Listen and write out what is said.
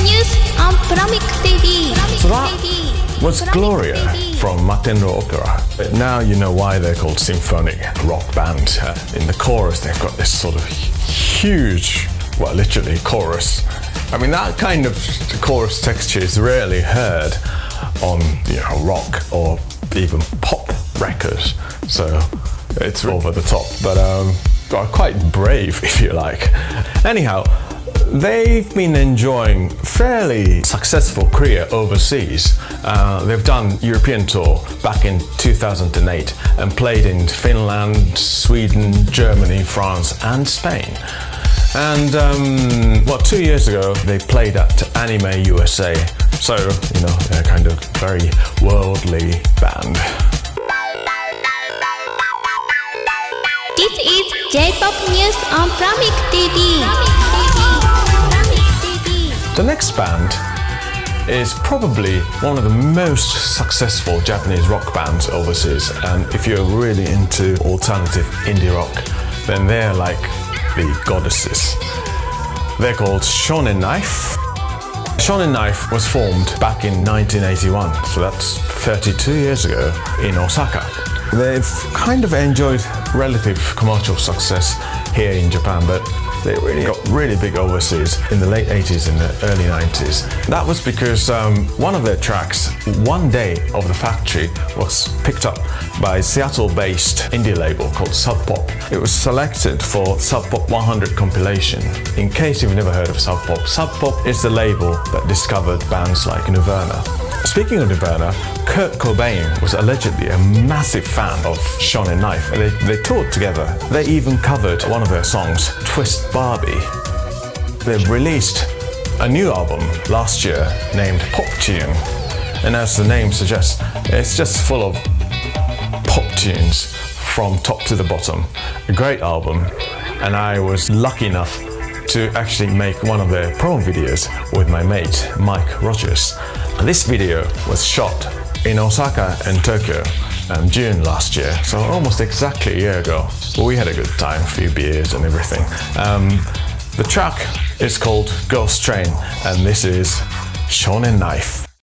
news on Promic TV. So that was Gloria from Matenrou opera. But now you know why they're called symphonic rock band. In the chorus they've got this sort of huge, well, literally chorus. I mean, that kind of chorus texture is rarely heard on, you know, rock or even pop records. So it's over the top, but quite brave, if you like. Anyhow, they've been enjoying fairly successful career overseas. They've done European tour back in 2008 and played in Finland, Sweden, Germany, France and Spain. And 2 years ago they played at Anime USA. So, you know, they're kind of very worldly band. This is J-pop news on Promic TV. The next band is probably one of the most successful Japanese rock bands overseas, and if you're really into alternative indie rock, then they're like the goddesses. They're called Shonen Knife. Shonen Knife was formed back in 1981, so that's 32 years ago in Osaka. They've kind of enjoyed relative commercial success here in Japan, but they really got really big overseas in the late 80s and the early 90s. That was because one of their tracks, One Day of the Factory, was picked up by Seattle-based indie label called Sub Pop. It was selected for Sub Pop 100 compilation. In case you've never heard of Sub Pop is the label that discovered bands like Nirvana. Speaking of Nirvana, Kurt Cobain was allegedly a massive fan of Shonen Knife. They toured together. They even covered one of their songs, Twist Barbie. They've released a new album last year named Pop Tune. And as the name suggests, it's just full of pop tunes from top to the bottom. A great album. And I was lucky enough to actually make one of their promo videos with my mate, Mike Rogers. This video was shot in Osaka and Tokyo June last year, so almost exactly a year ago. But we had a good time, a few beers and everything. The track is called Ghost Train, and this is Shonen Knife.